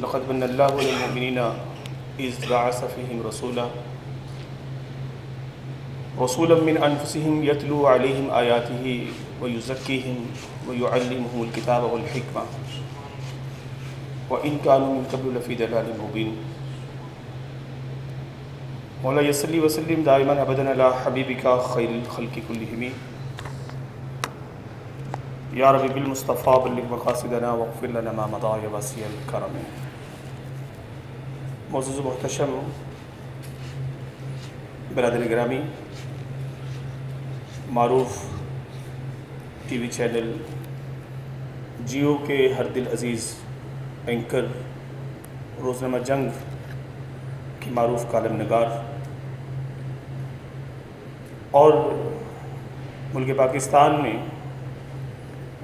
لقد من اللہ للمؤمنین اذ بعث فیہم رسولا من انفسہم یتلو علیہم آیاتہ ویزکیہم ویعلمہم الکتاب والحکمہ وإن كانوا من قبل لفی ضلال مبین۔ مولا یصلی وسلم دائما ابدا علی حبیبک خیر الخلق کلہم۔ یا رب بالمصطفیٰ بلغ مقاصدنا واغفر لنا ما مضى یا واسع الکرم۔ معزز و محتشم برادر گرامی، معروف ٹی وی چینل جیو کے ہر دل عزیز اینکر، روزنامہ جنگ کی معروف کالم نگار اور ملک پاکستان میں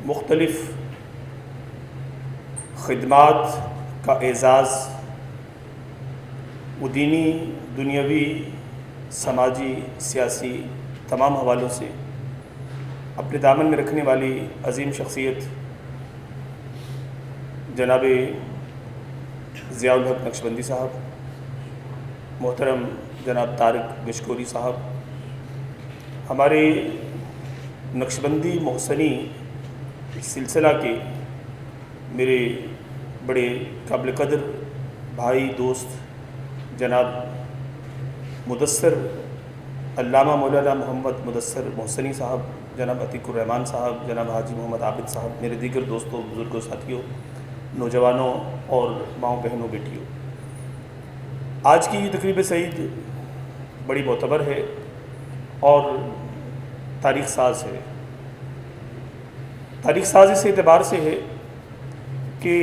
مختلف خدمات کا اعزاز وہ دینی، دنیاوی، سماجی، سیاسی تمام حوالوں سے اپنے دامن میں رکھنے والی عظیم شخصیت جناب ضیاء الحق نقشبندی صاحب، محترم جناب طارق گشکوری صاحب، ہمارے نقشبندی محسنی سلسلہ کے میرے بڑے قابل قدر بھائی دوست جناب مدثر علامہ مولانا محمد مدثر محسنی صاحب، جناب عتیق الرحمان صاحب، جناب حاجی محمد عابد صاحب، میرے دیگر دوستوں، بزرگوں، ساتھیوں، نوجوانوں اور ماؤں بہنوں، بیٹیوں، آج کی یہ تقریب سعید بڑی معتبر ہے اور تاریخ ساز ہے۔ تاریخ ساز اس اعتبار سے ہے کہ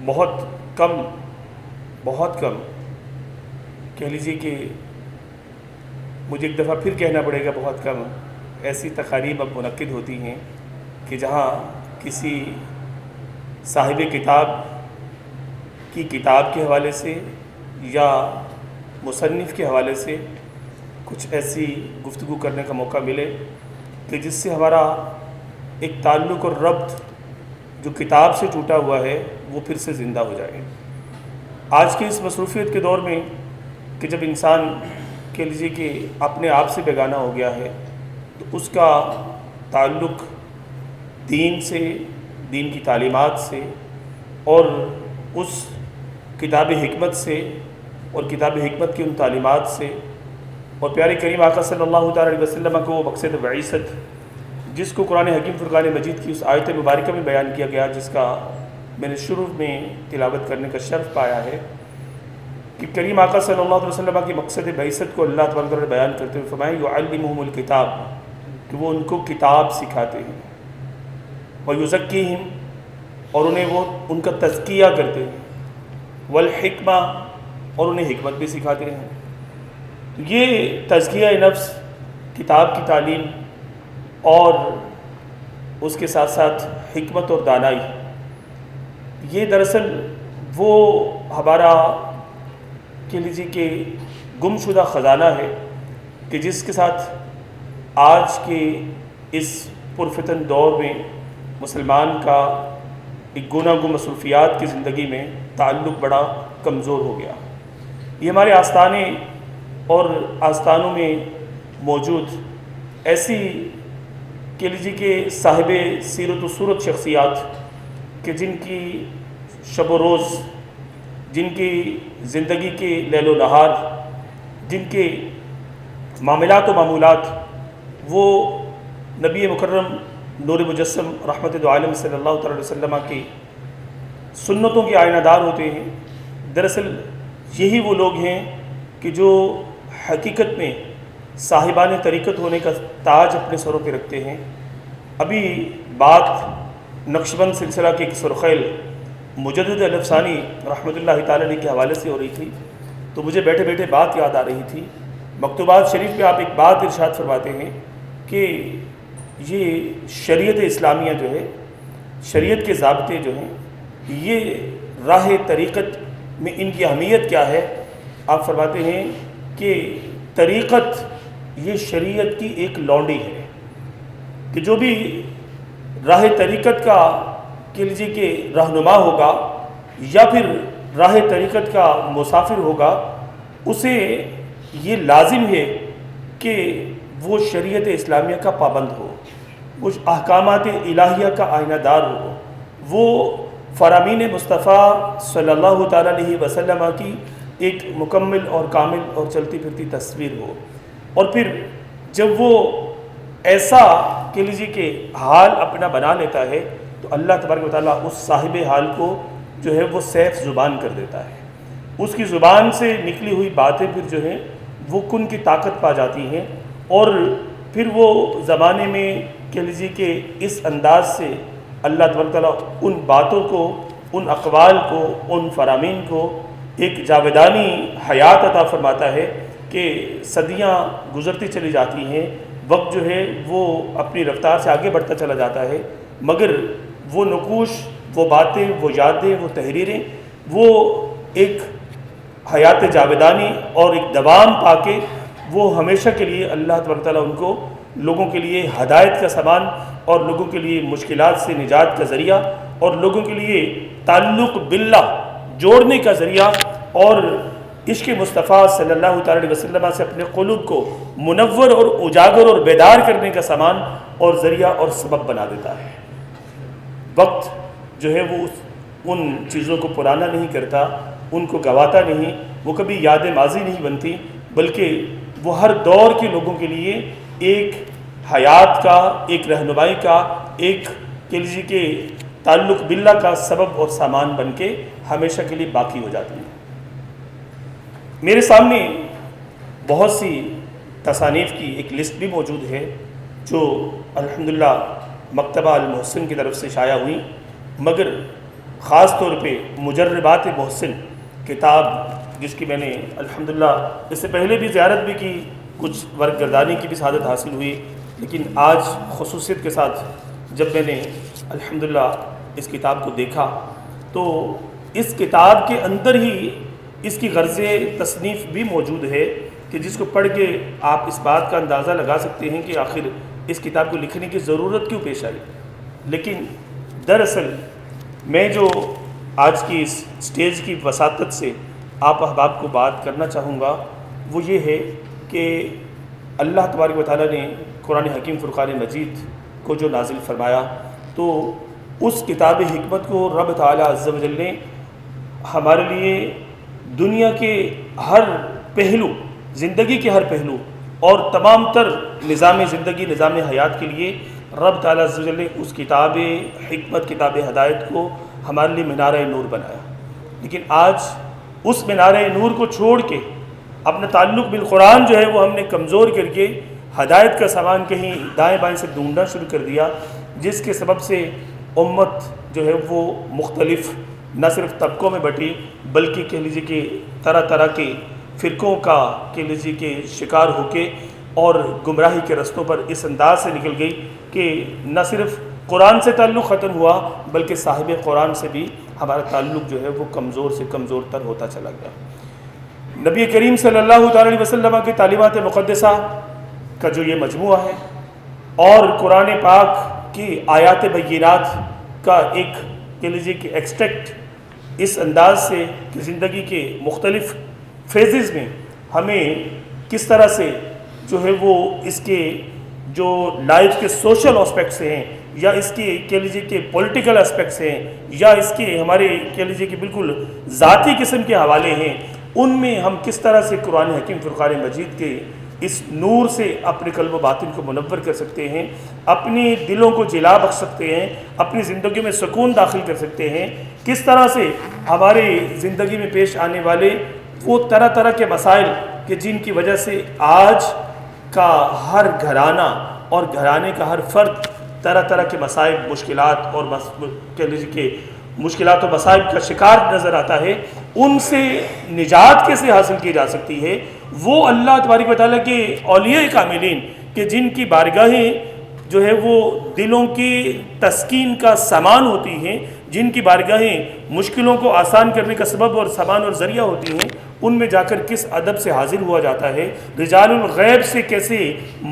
بہت کم کہہ لیجیے کہ مجھے ایک دفعہ پھر کہنا پڑے گا، بہت کم ایسی تقاریب اب منعقد ہوتی ہیں کہ جہاں کسی صاحب کتاب کی کتاب کے حوالے سے یا مصنف کے حوالے سے کچھ ایسی گفتگو کرنے کا موقع ملے کہ جس سے ہمارا ایک تعلق اور ربط جو کتاب سے ٹوٹا ہوا ہے وہ پھر سے زندہ ہو جائے۔ آج کی اس مصروفیت کے دور میں کہ جب انسان کہہ لیجیے کہ اپنے آپ سے بیگانہ ہو گیا ہے، تو اس کا تعلق دین سے، دین کی تعلیمات سے اور اس کتاب حکمت سے اور کتاب حکمت کی ان تعلیمات سے اور پیارے کریم آقا صلی اللہ تعالیٰ علیہ وسلم کو وہ مقصد بعثت جس کو قرآن حکیم فرقان مجید کی اس آیت مبارکہ میں بیان کیا گیا، جس کا میں نے شروع میں تلاوت کرنے کا شرف پایا ہے کہ کریم آقا صلی اللہ علیہ وسلم کی مقصد بعثت کو اللہ تبارک و تعالیٰ نے بیان کرتے ہوئے فرمایا یعلمہم الکتاب، کہ وہ ان کو کتاب سکھاتے ہیں، ویزکیہم، اور انہیں وہ ان کا تزکیہ کرتے ہیں، والحکمہ، اور انہیں حکمت بھی سکھاتے ہیں۔ یہ تزکیہ نفس، کتاب کی تعلیم اور اس کے ساتھ ساتھ حکمت اور دانائی، یہ دراصل وہ ہمارا کہہ لیجیے کہ گم شدہ خزانہ ہے کہ جس کے ساتھ آج کے اس پرفتن دور میں مسلمان کا ایک گناہ گم مصروفیات کی زندگی میں تعلق بڑا کمزور ہو گیا۔ یہ ہمارے آستانے اور آستانوں میں موجود ایسی کہہ لیجیے کہ صاحب سیرت و صورت شخصیات کہ جن کی شب و روز، جن کی زندگی کے لیل و نہار، جن کے معاملات و معمولات وہ نبی مکرم نور مجسم رحمت عالم صلی اللہ تعالیٰ علیہ وسلم کی سنتوں کے آئینہ دار ہوتے ہیں۔ دراصل یہی وہ لوگ ہیں کہ جو حقیقت میں صاحبان طریقت ہونے کا تاج اپنے سروں پہ رکھتے ہیں۔ ابھی بات نقشبند سلسلہ کے ایک سرخیل مجدد الافسانی رحمۃ اللہ تعالیٰ علیہ کے حوالے سے ہو رہی تھی، تو مجھے بیٹھے بیٹھے بات یاد آ رہی تھی۔ مکتوبات شریف میں آپ ایک بات ارشاد فرماتے ہیں کہ یہ شریعت اسلامیہ جو ہے، شریعت کے ضابطے جو ہیں، یہ راہ طریقت میں ان کی اہمیت کیا ہے۔ آپ فرماتے ہیں کہ طریقت یہ شریعت کی ایک لونڈی ہے کہ جو بھی راہ طریقت کا کہہ لیجیے کہ رہنما ہوگا یا پھر راہ طریقت کا مسافر ہوگا، اسے یہ لازم ہے کہ وہ شریعت اسلامیہ کا پابند ہو، وہ احکامات الہیہ کا آئینہ دار ہو، وہ فرامین مصطفیٰ صلی اللہ تعالیٰ علیہ وسلم کی ایک مکمل اور کامل اور چلتی پھرتی تصویر ہو۔ اور پھر جب وہ ایسا کہہ لیجیے کہ حال اپنا بنا لیتا ہے تو اللہ تبارک و تعالیٰ اس صاحب حال کو جو ہے وہ سیف زبان کر دیتا ہے، اس کی زبان سے نکلی ہوئی باتیں پھر جو ہیں وہ کن کی طاقت پا جاتی ہیں، اور پھر وہ زمانے میں کہہ لیجیے کہ اس انداز سے اللہ تبارک و تعالیٰ ان باتوں کو، ان اقوال کو، ان فرامین کو ایک جاودانی حیات عطا فرماتا ہے کہ صدیاں گزرتی چلی جاتی ہیں، وقت جو ہے وہ اپنی رفتار سے آگے بڑھتا چلا جاتا ہے، مگر وہ نقوش، وہ باتیں، وہ یادیں، وہ تحریریں، وہ ایک حیات جاودانی اور ایک دوام پا کے وہ ہمیشہ کے لیے اللہ تبارک و تعالیٰ ان کو لوگوں کے لیے ہدایت کا سامان اور لوگوں کے لیے مشکلات سے نجات کا ذریعہ اور لوگوں کے لیے تعلق باللہ جوڑنے کا ذریعہ اور عشق مصطفیٰ صلی اللہ تعالیٰ علیہ وسلم سے اپنے قلوب کو منور اور اجاگر اور بیدار کرنے کا سامان اور ذریعہ اور سبب بنا دیتا ہے۔ وقت جو ہے وہ ان چیزوں کو پرانا نہیں کرتا، ان کو گواتا نہیں، وہ کبھی یاد ماضی نہیں بنتی، بلکہ وہ ہر دور کے لوگوں کے لیے ایک حیات کا، ایک رہنمائی کا، ایک کہہ لیجیے کہ تعلق باللہ کا سبب اور سامان بن کے ہمیشہ کے لیے باقی ہو جاتی ہے۔ میرے سامنے بہت سی تصانیف کی ایک لسٹ بھی موجود ہے جو الحمدللہ مکتبہ المحسن کی طرف سے شائع ہوئی، مگر خاص طور پہ مجربات محسن کتاب جس کی میں نے الحمدللہ اس سے پہلے بھی زیارت بھی کی، کچھ ورق گردانی کی بھی سعادت حاصل ہوئی، لیکن آج خصوصیت کے ساتھ جب میں نے الحمدللہ اس کتاب کو دیکھا تو اس کتاب کے اندر ہی اس کی غرض تصنیف بھی موجود ہے کہ جس کو پڑھ کے آپ اس بات کا اندازہ لگا سکتے ہیں کہ آخر اس کتاب کو لکھنے کی ضرورت کیوں پیش آئی۔ لیکن دراصل میں جو آج کی اس سٹیج کی وساطت سے آپ احباب کو بات کرنا چاہوں گا وہ یہ ہے کہ اللہ تبارک و تعالیٰ نے قرآن حکیم فرقان مجید کو جو نازل فرمایا تو اس کتاب حکمت کو رب تعالیٰ عز و جل نے ہمارے لیے دنیا کے ہر پہلو، زندگی کے ہر پہلو اور تمام تر نظام زندگی، نظام حیات کے لیے رب تعالیٰ عز و جل نے اس کتاب حکمت، کتاب ہدایت کو ہمارے لیے مینارہ نور بنایا۔ لیکن آج اس مینارہ نور کو چھوڑ کے اپنا تعلق بالقرآن جو ہے وہ ہم نے کمزور کر کے ہدایت کا سامان کہیں دائیں بائیں سے ڈھونڈنا شروع کر دیا، جس کے سبب سے امت جو ہے وہ مختلف نہ صرف طبقوں میں بٹی بلکہ کہہ لیجیے کہ طرح طرح کے فرقوں کا کہہ لیجیے کہ شکار ہو کے اور گمراہی کے رستوں پر اس انداز سے نکل گئی کہ نہ صرف قرآن سے تعلق ختم ہوا بلکہ صاحب قرآن سے بھی ہمارا تعلق جو ہے وہ کمزور سے کمزور تر ہوتا چلا گیا۔ نبی کریم صلی اللہ تعالیٰ علیہ وسلم کی تعلیمات مقدسہ کا جو یہ مجموعہ ہے اور قرآن پاک کی آیات بینات کا ایک کہہ لیجیے کہ ایکسٹریکٹ اس انداز سے کہ زندگی کے مختلف فیزز میں ہمیں کس طرح سے جو ہے وہ اس کے جو لائف کے سوشل اسپیکٹس ہیں یا اس کے کہہ لیجیے کہ پولیٹیکل اسپیکٹس ہیں یا اس کے ہمارے کہہ لیجیے کہ بالکل ذاتی قسم کے حوالے ہیں، ان میں ہم کس طرح سے قرآن حکیم فرقان مجید کے اس نور سے اپنے قلب و باطن کو منور کر سکتے ہیں، اپنی دلوں کو جلا بخش سکتے ہیں، اپنی زندگی میں سکون داخل کر سکتے ہیں، کس طرح سے ہمارے زندگی میں پیش آنے والے وہ طرح طرح کے مسائل کہ جن کی وجہ سے آج کا ہر گھرانہ اور گھرانے کا ہر فرد طرح طرح کے مسائل، مشکلات اور کہہ لیجیے کہ مشکلات و مسائل کا شکار نظر آتا ہے، ان سے نجات کیسے حاصل کی جا سکتی ہے۔ وہ اللہ تبارک و تعالیٰ کے اولیاء کاملین کہ جن کی بارگاہیں جو ہے وہ دلوں کی تسکین کا سامان ہوتی ہیں، جن کی بارگاہیں مشکلوں کو آسان کرنے کا سبب اور سامان اور ذریعہ ہوتی ہیں، ان میں جا کر کس ادب سے حاضر ہوا جاتا ہے، رجال الغیب سے کیسے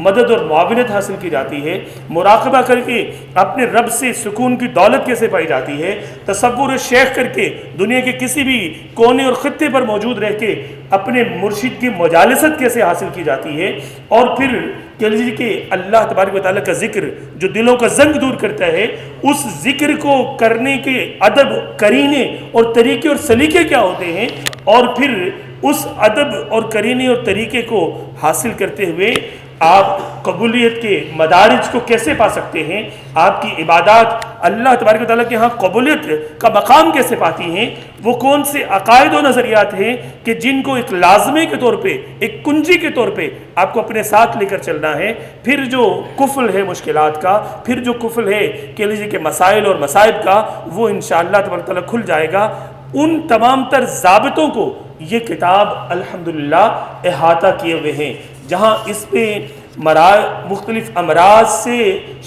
مدد اور معاونت حاصل کی جاتی ہے، مراقبہ کر کے اپنے رب سے سکون کی دولت کیسے پائی جاتی ہے، تصور شیخ کر کے دنیا کے کسی بھی کونے اور خطے پر موجود رہ کے اپنے مرشد کی مجالست کیسے حاصل کی جاتی ہے، اور پھر کہہ لیجیے کہ اللہ تبارک و تعالیٰ کا ذکر جو دلوں کا زنگ دور کرتا ہے، اس ذکر کو کرنے کے ادب، کرینے اور طریقے اور سلیقے کیا ہوتے ہیں، اور پھر اس ادب اور کرینے اور طریقے کو حاصل کرتے ہوئے آپ قبولیت کے مدارج کو کیسے پا سکتے ہیں، آپ کی عبادات اللہ تبارک و تعالیٰ کے ہاں قبولیت کا مقام کیسے پاتی ہیں، وہ کون سے عقائد و نظریات ہیں کہ جن کو ایک لازمے کے طور پہ، ایک کنجی کے طور پہ آپ کو اپنے ساتھ لے کر چلنا ہے۔ پھر جو کفل ہے مشکلات کا، پھر جو کفل ہے کہہ لیجیے کہ مسائل اور مصائب کا، وہ انشاءاللہ تبارک و تعالیٰ کھل جائے گا۔ ان تمام تر ضابطوں کو یہ کتاب الحمدللہ احاطہ کیے ہوئے ہیں، جہاں اس پہ مختلف امراض سے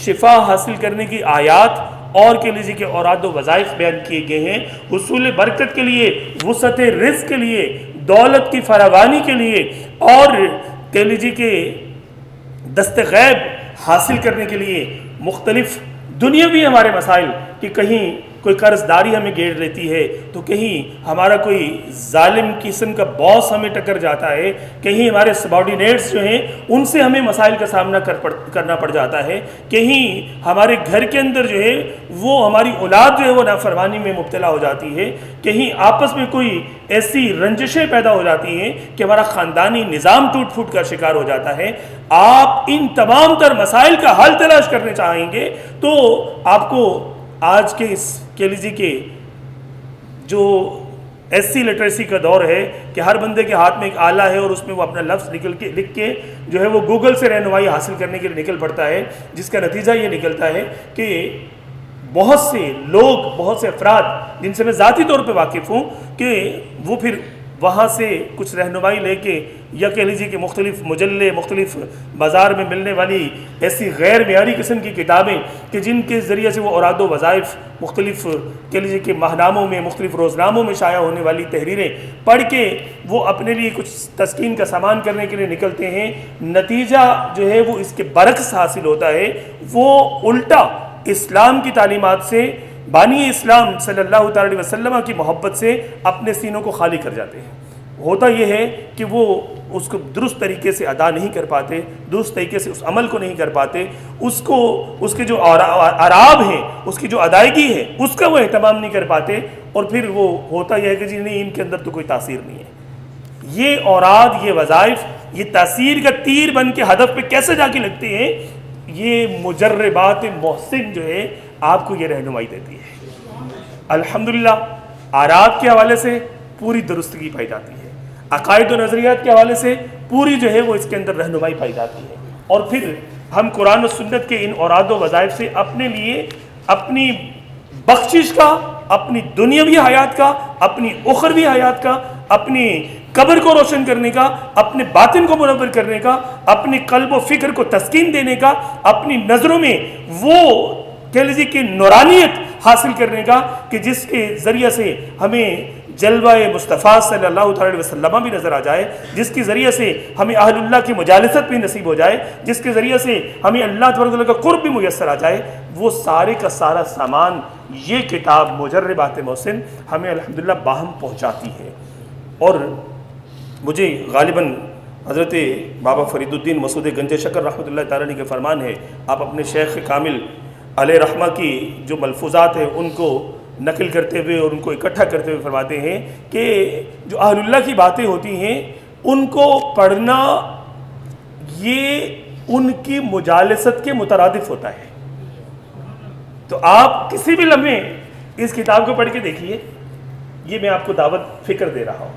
شفا حاصل کرنے کی آیات اور کہہ لیجیے کہ اوراد و وظائف بیان کیے گئے ہیں، حصول برکت کے لیے، وسعت رزق کے لیے، دولت کی فراوانی کے لیے، اور کہہ لیجیے کہ دست غیب حاصل کرنے کے لیے مختلف دنیاوی ہمارے مسائل کہ کہیں کوئی قرض داری ہمیں گھیر لیتی ہے، تو کہیں ہمارا کوئی ظالم قسم کا باس ہمیں ٹکر جاتا ہے، کہیں ہمارے سبارڈینیٹس جو ہیں ان سے ہمیں مسائل کا سامنا کرنا پڑ جاتا ہے، کہیں ہمارے گھر کے اندر جو ہے وہ ہماری اولاد جو ہے وہ نافرمانی میں مبتلا ہو جاتی ہے، کہیں آپس میں کوئی ایسی رنجشیں پیدا ہو جاتی ہیں کہ ہمارا خاندانی نظام ٹوٹ پھوٹ کا شکار ہو جاتا ہے۔ آپ ان تمام تر مسائل کا حل تلاش کرنے چاہیں گے تو آپ کو آج کے اس کہہ لیجیے کہ جو ایسی لٹریسی کا دور ہے کہ ہر بندے کے ہاتھ میں ایک آلہ ہے اور اس میں وہ اپنا لفظ لکھ کے جو ہے وہ گوگل سے رہنمائی حاصل کرنے کے لیے نکل پڑتا ہے، جس کا نتیجہ یہ نکلتا ہے کہ بہت سے لوگ، بہت سے افراد جن سے میں ذاتی طور پہ واقف ہوں کہ وہ پھر وہاں سے کچھ رہنمائی لے کے یا کہہ لیجیے کہ مختلف مجلے، مختلف بازار میں ملنے والی ایسی غیر معیاری قسم کی کتابیں کہ جن کے ذریعے سے وہ اوراد و وظائف مختلف کہہ لیجیے کہ ماہناموں میں، مختلف روزناموں میں شائع ہونے والی تحریریں پڑھ کے وہ اپنے لیے کچھ تسکین کا سامان کرنے کے لیے نکلتے ہیں، نتیجہ جو ہے وہ اس کے برعکس حاصل ہوتا ہے، وہ الٹا اسلام کی تعلیمات سے، بانی اسلام صلی اللہ تعالی علیہ وسلم کی محبت سے اپنے سینوں کو خالی کر جاتے ہیں۔ ہوتا یہ ہے کہ وہ اس کو درست طریقے سے ادا نہیں کر پاتے، درست طریقے سے اس عمل کو نہیں کر پاتے، اس کے جو اعراب ہیں، اس کی جو ادائیگی ہے اس کا وہ اہتمام نہیں کر پاتے، اور پھر وہ ہوتا یہ ہے کہ جی نہیں، ان کے اندر تو کوئی تاثیر نہیں ہے۔ یہ اوراد، یہ وظائف، یہ تاثیر کا تیر بن کے ہدف پہ کیسے جا کے لگتے ہیں، یہ مجربات محسن جو ہے آپ کو یہ رہنمائی دیتی ہے۔ الحمدللہ آرات کے حوالے سے پوری درستگی پائی جاتی ہے، عقائد و نظریات کے حوالے سے پوری جو ہے وہ اس کے اندر رہنمائی پائی جاتی ہے، اور پھر ہم قرآن و سنت کے ان اوراد و وظائف سے اپنے لیے اپنی بخشش کا، اپنی دنیاوی حیات کا، اپنی اخروی حیات کا، اپنی قبر کو روشن کرنے کا، اپنے باطن کو منور کرنے کا، اپنے قلب و فکر کو تسکین دینے کا، اپنی نظروں میں وہ کہہ لیجیے کہ نورانیت حاصل کرنے کا کہ جس کے ذریعے سے ہمیں جلوہ مصطفیٰ صلی اللہ علیہ وسلم بھی نظر آ جائے، جس کے ذریعے سے ہمیں اہل اللہ کی مجالست بھی نصیب ہو جائے، جس کے ذریعے سے ہمیں اللہ تبارک و تعالیٰ کا قرب بھی میسر آ جائے، وہ سارے کا سارا سامان یہ کتاب مجربات محسن ہمیں الحمدللہ باہم پہنچاتی ہے۔ اور مجھے غالباً حضرت بابا فرید الدین مسعود گنج شکر رحمۃ اللہ تعالیٰ علیہ کے فرمان ہے، آپ اپنے شیخ کامل علیہ رحمہ کی جو ملفوظات ہیں ان کو نقل کرتے ہوئے اور ان کو اکٹھا کرتے ہوئے فرماتے ہیں کہ جو اہل اللہ کی باتیں ہوتی ہیں ان کو پڑھنا یہ ان کی مجالست کے مترادف ہوتا ہے۔ تو آپ کسی بھی لمحے اس کتاب کو پڑھ کے دیکھیے، یہ میں آپ کو دعوت فکر دے رہا ہوں،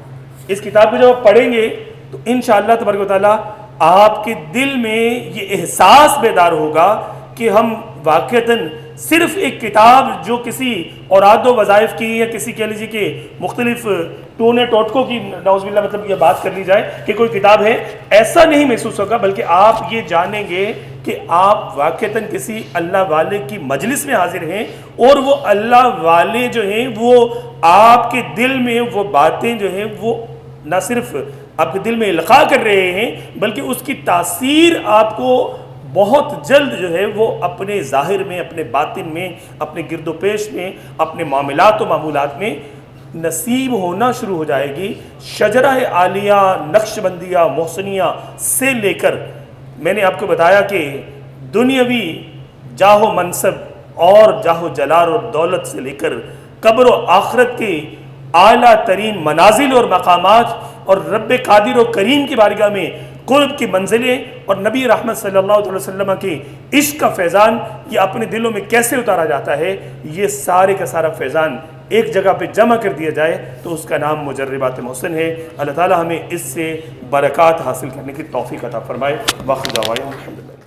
اس کتاب کو جب آپ پڑھیں گے تو انشاءاللہ تبارک و تعالیٰ آپ کے دل میں یہ احساس بیدار ہوگا کہ ہم واقعتاً صرف ایک کتاب جو کسی اوراد و وظائف کی یا کسی کہہ لیجیے کہ مختلف ٹونے ٹوٹکوں کی نعوذ باللہ مطلب یہ بات کر لی جائے کہ کوئی کتاب ہے، ایسا نہیں محسوس ہوگا، بلکہ آپ یہ جانیں گے کہ کہ آپ واقعتاً کسی اللہ والے کی مجلس میں حاضر ہیں اور وہ اللہ والے جو ہیں وہ آپ کے دل میں وہ باتیں جو ہیں وہ نہ صرف آپ کے دل میں القاء کر رہے ہیں بلکہ اس کی تاثیر آپ کو بہت جلد جو ہے وہ اپنے ظاہر میں، اپنے باطن میں، اپنے گرد و پیش میں، اپنے معاملات و معمولات میں نصیب ہونا شروع ہو جائے گی۔ شجرہ عالیہ، نقش بندیہ، محسنیہ سے لے کر میں نے آپ کو بتایا کہ دنیاوی جاہ و منصب اور جاہ و جلال اور دولت سے لے کر قبر و آخرت کے اعلیٰ ترین منازل اور مقامات اور رب قادر و کریم کی بارگاہ میں قرب کی منزلیں اور نبی رحمت صلی اللہ علیہ وسلم کے عشق کا فیضان یہ اپنے دلوں میں کیسے اتارا جاتا ہے، یہ سارے کا سارا فیضان ایک جگہ پہ جمع کر دیا جائے تو اس کا نام مجربات محسن ہے۔ اللہ تعالی ہمیں اس سے برکات حاصل کرنے کی توفیق عطا فرمائے۔ واخر دعوانا الحمدللہ۔